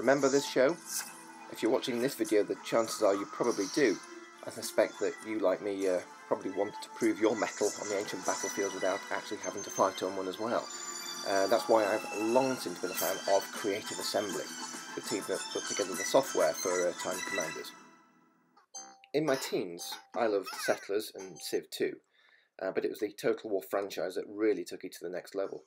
Remember this show? If you're watching this video, the chances are you probably do. I suspect that you, like me, probably wanted to prove your mettle on the ancient battlefields without actually having to fight on one as well. That's why I've long since been a fan of Creative Assembly, the team that put together the software for Time Commanders. In my teens, I loved Settlers and Civ 2, but it was the Total War franchise that really took it to the next level.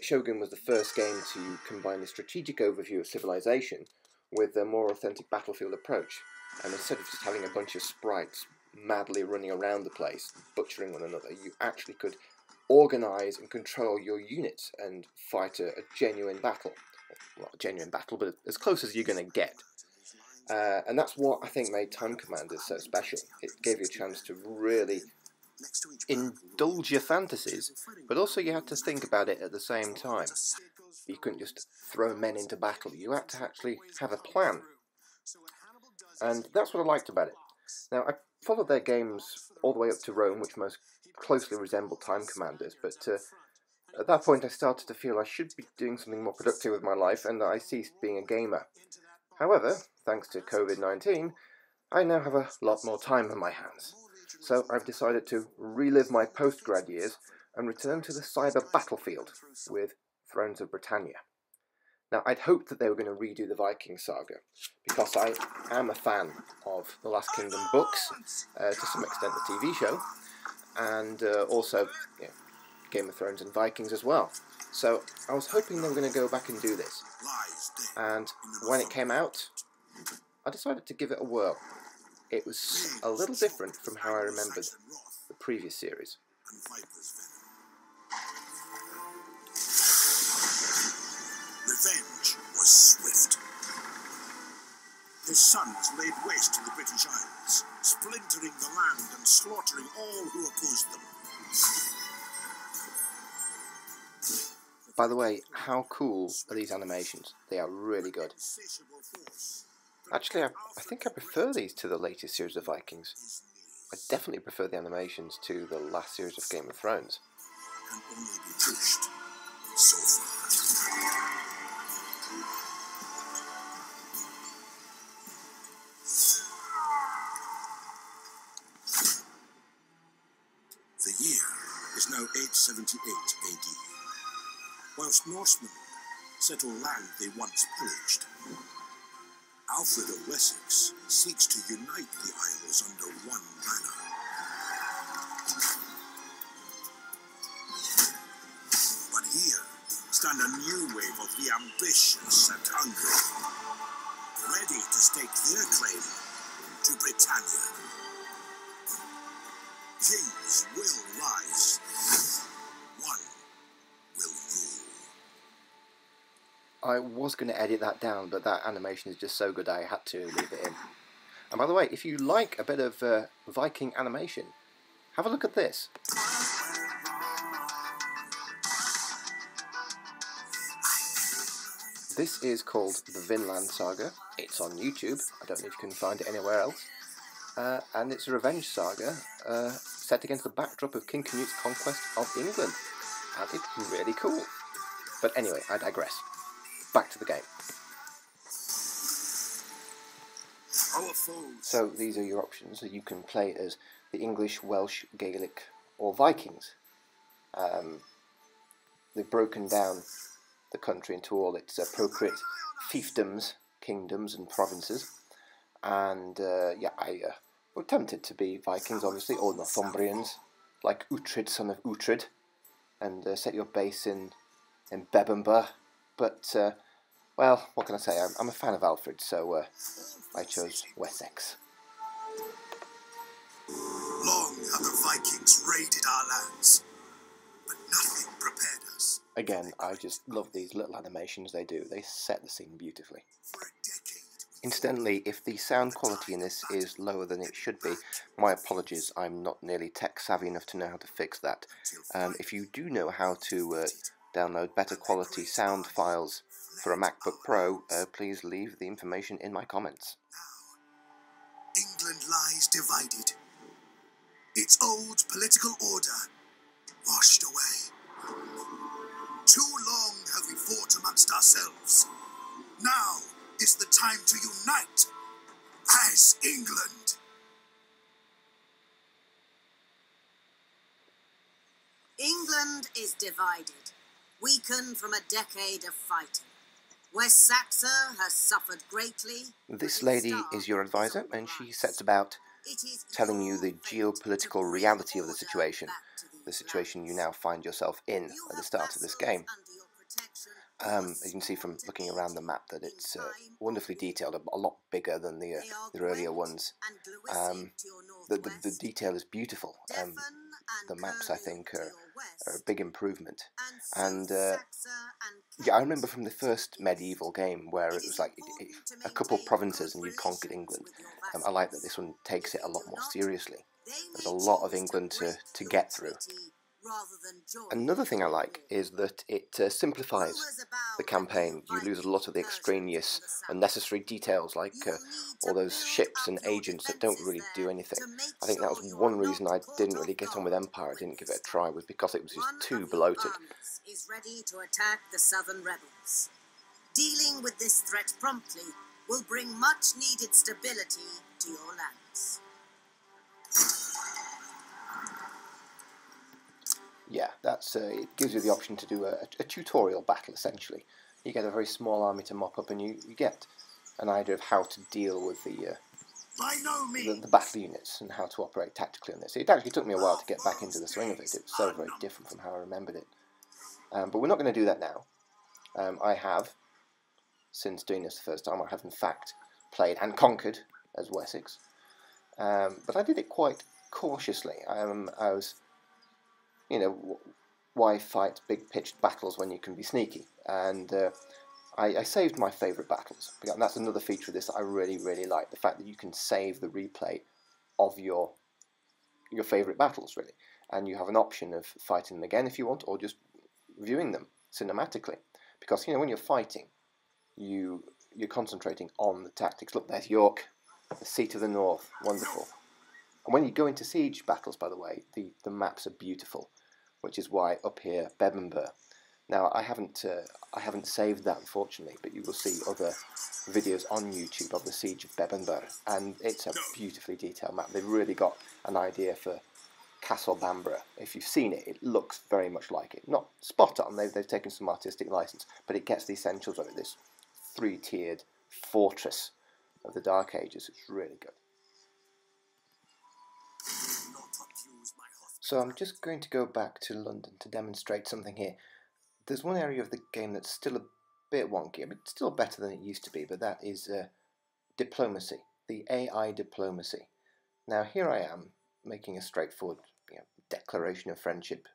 Shogun was the first game to combine the strategic overview of civilization with a more authentic battlefield approach, and instead of just having a bunch of sprites madly running around the place, butchering one another, you actually could organise and control your units and fight a genuine battle. Well, not a genuine battle, but as close as you're going to get. And that's what I think made Time Commanders so special. It gave you a chance to really indulge your fantasies, but also you had to think about it at the same time. You couldn't just throw men into battle, you had to actually have a plan. And that's what I liked about it. Now, I followed their games all the way up to Rome, which most closely resembled Time Commanders, but at that point I started to feel I should be doing something more productive with my life, and I ceased being a gamer. However, thanks to COVID-19, I now have a lot more time on my hands. So I've decided to relive my post-grad years and return to the cyber battlefield with Thrones of Britannia. Now, I'd hoped that they were going to redo the Vikings saga, because I am a fan of the Last Kingdom books, to some extent the TV show, and also Game of Thrones and Vikings as well. So I was hoping they were going to go back and do this. And when it came out, I decided to give it a whirl. It was a little different from how I remembered the previous series. Revenge was swift. His sons laid waste to the British Isles, splintering the land and slaughtering all who opposed them. By the way, how cool are these animations? They are really good. Actually, I think I prefer these to the latest series of Vikings. I definitely prefer the animations to the last series of Game of Thrones. Can only be pushed so far. The year is now 878 AD. Whilst Norsemen settle land they once pillaged, Alfred of Wessex seeks to unite the Isles under one banner. But here stand a new wave of the ambitious and hungry, ready to stake their claim to Britannia. Kings will rise. One will rule. I was going to edit that down, but that animation is just so good I had to leave it in. And by the way, if you like a bit of Viking animation, have a look at this. This is called the VINLAND saga. It's on YouTube. I don't know if you can find it anywhere else. And it's a revenge saga set against the backdrop of King Canute's conquest of England. And it's really cool. But anyway, I digress. Back to the game. So these are your options. You can play as the English, Welsh, Gaelic or Vikings. They've broken down the country into all its appropriate fiefdoms, kingdoms and provinces. And I was tempted to be Vikings, obviously, or Northumbrians, like Uhtred, son of Uhtred, and set your base in Bebbanburg. But, well, what can I say? I'm a fan of Alfred, so I chose Wessex. Long have the Vikings raided our lands, but nothing prepared us. Again, I just love these little animations they do. They set the scene beautifully. Incidentally, if the sound quality in this is lower than it should be, my apologies. I'm not nearly tech savvy enough to know how to fix that. If you do know how to download better quality sound files for a MacBook Pro, please leave the information in my comments. England lies divided. Its old political order washed away. Too long have we fought amongst ourselves. Now is time to unite as England. England is divided, weakened from a decade of fighting. Wessex has suffered greatly. This lady is your advisor, and she sets about telling you the geopolitical reality of the situation you now find yourself in at the start of this game. As you can see from looking around the map that it's wonderfully detailed, a lot bigger than the earlier ones. The detail is beautiful. The maps, I think, are a big improvement. And yeah, I remember from the first medieval game where it was like a couple provinces and you conquered England. I like that this one takes it a lot more seriously. There's a lot of England to get through. Another thing I like is that it simplifies the campaign. You lose a lot of the extraneous, unnecessary details like all those ships and agents that don't really do anything. I think that was one reason I didn't really get on with Empire, I didn't give it a try, was because it was just too bloated. Is ready to attack the southern rebels. Dealing with this threat promptly will bring much needed stability to your lands. Yeah, that's it gives you the option to do a tutorial battle, essentially. You get a very small army to mop up, and you get an idea of how to deal with the battle units and how to operate tactically on this. It actually took me a while to get back into the swing of it. It was so very different from how I remembered it. But we're not going to do that now. I have, since doing this the first time, I have in fact played and conquered as Wessex. But I did it quite cautiously. I was... You know, why fight big pitched battles when you can be sneaky? And I saved my favourite battles. And that's another feature of this that I really, really like. The fact that you can save the replay of your favourite battles, really. And you have an option of fighting them again if you want, or just viewing them cinematically. Because, you know, when you're fighting, you're concentrating on the tactics. Look, there's York, the seat of the north. Wonderful. And when you go into siege battles, by the way, the maps are beautiful, which is why up here, Bebbanburg. Now, I haven't saved that, unfortunately, but you will see other videos on YouTube of the siege of Bebbanburg, and it's a beautifully detailed map. They've really got an idea for Castle Bamborough. If you've seen it, it looks very much like it. Not spot on, they've taken some artistic license, but it gets the essentials of it, this three-tiered fortress of the Dark Ages. It's really good. So I'm just going to go back to London to demonstrate something here. There's one area of the game that's still a bit wonky, but still better than it used to be, but that is diplomacy, the AI diplomacy. Now here I am making a straightforward declaration of friendship,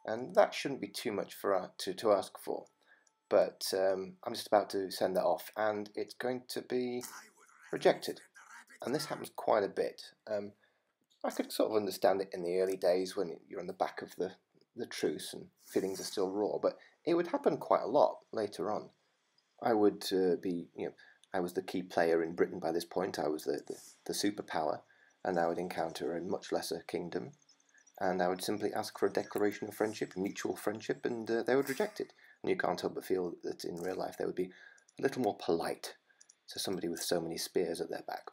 and that shouldn't be too much for to ask for, but I'm just about to send that off, and it's going to be rejected, and this happens quite a bit. I could sort of understand it in the early days when you're on the back of the truce and feelings are still raw, but it would happen quite a lot later on. I would I was the key player in Britain by this point. I was the superpower, and I would encounter a much lesser kingdom, and I would simply ask for a declaration of friendship, mutual friendship, and they would reject it. And you can't help but feel that in real life they would be a little more polite to somebody with so many spears at their back.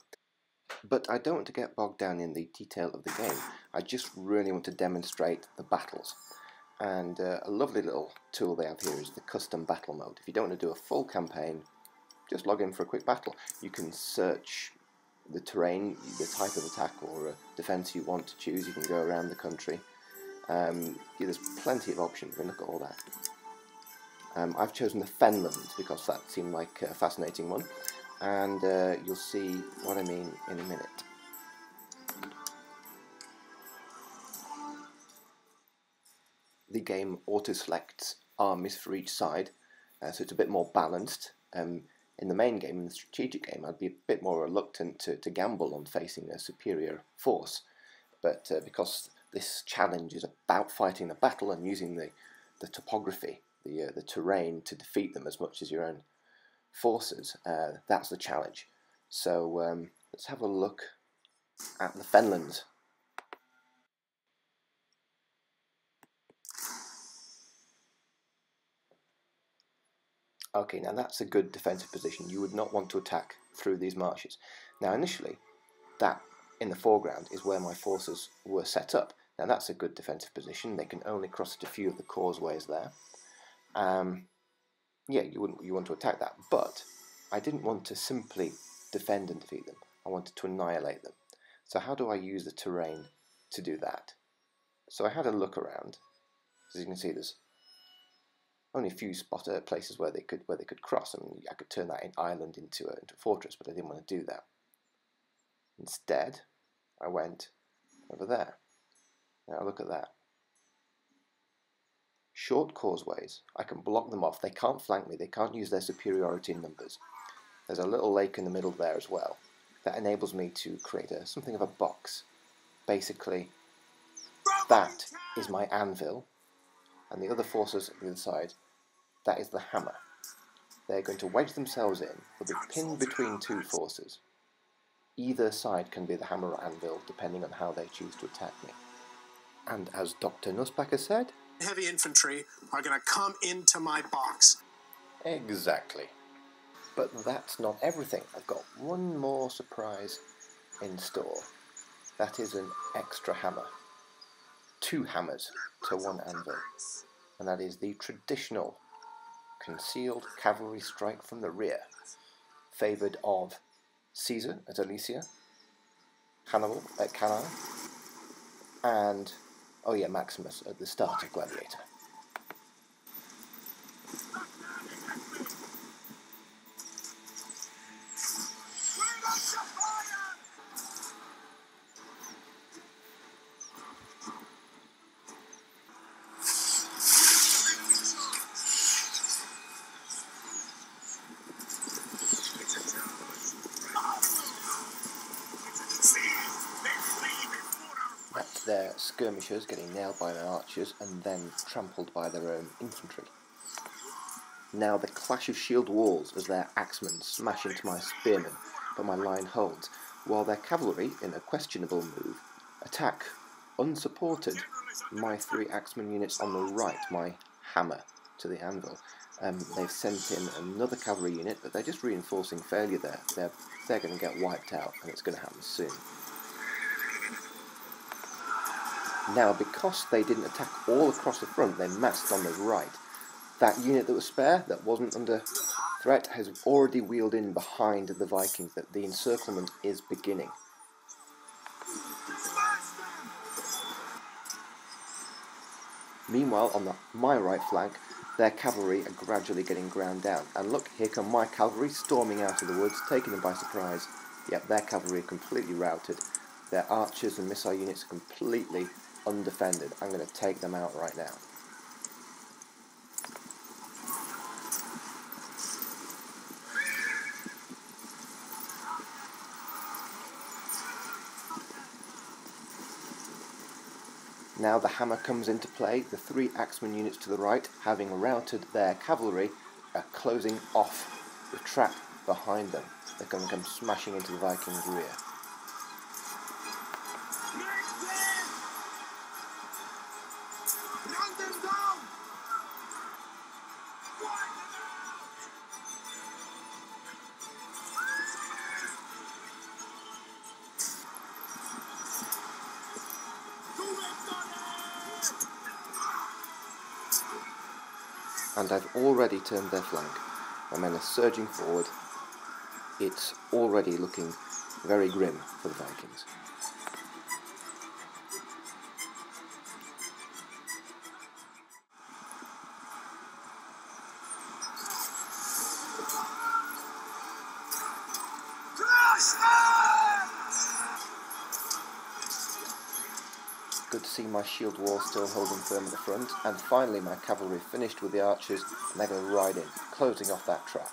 But I don't want to get bogged down in the detail of the game. I just really want to demonstrate the battles. And a lovely little tool they have here is the custom battle mode. If you don't want to do a full campaign, just log in for a quick battle. You can search the terrain, the type of attack or defence you want to choose. You can go around the country. There's plenty of options. We can look at all that. I've chosen the fenlands because that seemed like a fascinating one. And you'll see what I mean in a minute. The game auto-selects armies for each side, so it's a bit more balanced. In the main game, in the strategic game, I'd be a bit more reluctant to gamble on facing a superior force, but because this challenge is about fighting the battle and using the topography, the terrain to defeat them as much as your own forces, that's the challenge. So let's have a look at the fenlands. Okay, now that's a good defensive position. You would not want to attack through these marshes. Now initially, that in the foreground is where my forces were set up. Now that's a good defensive position. They can only cross at a few of the causeways there. Yeah, you want to attack that, but I didn't want to simply defend and defeat them. I wanted to annihilate them. So how do I use the terrain to do that? So I had a look around. As you can see, there's only a few places where they could cross. I mean, I could turn that island into a fortress, but I didn't want to do that. Instead, I went over there. Now look at that. Short causeways, I can block them off. They can't flank me. They can't use their superiority in numbers. There's a little lake in the middle there as well. That enables me to create something of a box. Basically, that is my anvil, and the other forces on the other side, that is the hammer. They're going to wedge themselves in. They'll be pinned between two forces. Either side can be the hammer or anvil, depending on how they choose to attack me. And as Dr. Nussbacher said, heavy infantry are going to come into my box. Exactly. But that's not everything. I've got one more surprise in store. That is an extra hammer. 2 hammers to 1 anvil. And that is the traditional concealed cavalry strike from the rear, favoured of Caesar at Alesia, Hannibal at Cannae, and, oh yeah, Maximus at the start of Gladiator. That's their skirmishers getting nailed by their archers and then trampled by their own infantry. Now the clash of shield walls as their axemen smash into my spearmen, but my line holds, while their cavalry, in a questionable move, attack, unsupported, my 3 axeman units on the right, my hammer to the anvil. They've sent in another cavalry unit, but they're just reinforcing failure there. They're going to get wiped out, and it's going to happen soon. Now, because they didn't attack all across the front, they massed on the right. That unit that was spare, that wasn't under threat, has already wheeled in behind the Vikings, that the encirclement is beginning. Meanwhile, on my right flank, their cavalry are gradually getting ground down. And look, here come my cavalry storming out of the woods, taking them by surprise. Yep, their cavalry are completely routed. Their archers and missile units are completely undefended. I'm going to take them out right now. Now the hammer comes into play. The 3 axeman units to the right, having routed their cavalry, are closing off the trap behind them. They're going to come smashing into the Vikings' rear. And I've already turned their flank. My men are surging forward. It's already looking very grim for the Vikings. Good to see my shield wall still holding firm at the front, and finally my cavalry finished with the archers, and they're going to ride in, closing off that trap.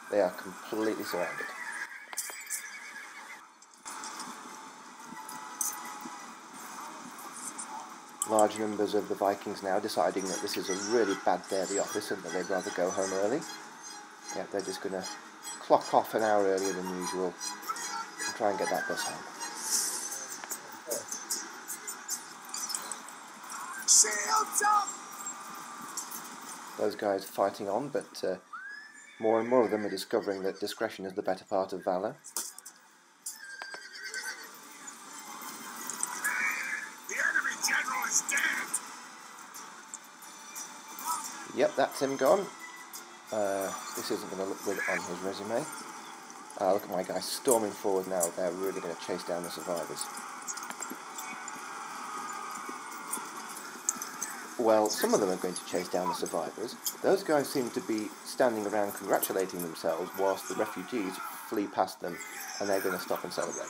They are completely surrounded. Large numbers of the Vikings now deciding that this is a really bad day at the office and that they'd rather go home early. Yeah, they're just going to clock off an hour earlier than usual and try and get that bus home. Shields up! those guys fighting on, but more and more of them are discovering that discretion is the better part of valour. The enemy general is dead! Yep, that's him gone. This isn't going to look good on his resume. Look at my guys storming forward now. They're really going to chase down the survivors. Well, some of them are going to chase down the survivors. Those guys seem to be standing around congratulating themselves whilst the refugees flee past them, and they're going to stop and celebrate.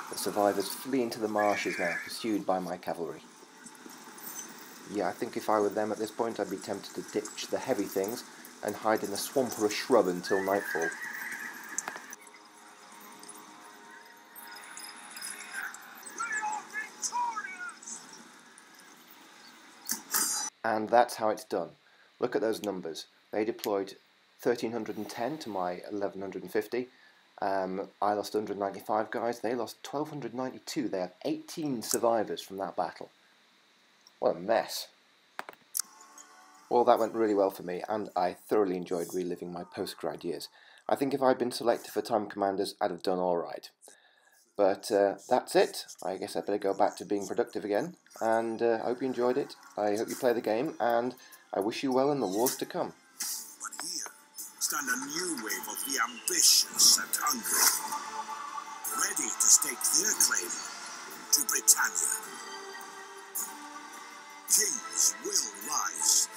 The survivors flee into the marshes now, pursued by my cavalry. Yeah, I think if I were them at this point, I'd be tempted to ditch the heavy things and hide in a swamp or a shrub until nightfall. And that's how it's done. Look at those numbers. They deployed 1,310 to my 1,150. I lost 195 guys. They lost 1,292. They have 18 survivors from that battle. What a mess. Well, that went really well for me, and I thoroughly enjoyed reliving my post-grad years. I think if I'd been selected for Time Commanders, I'd have done alright. But that's it. I guess I'd better go back to being productive again, and I hope you enjoyed it. I hope you play the game, and I wish you well in the wars to come. But here stand a new wave of the ambitious and hungry, ready to stake their claim to Britannia. Kings will rise.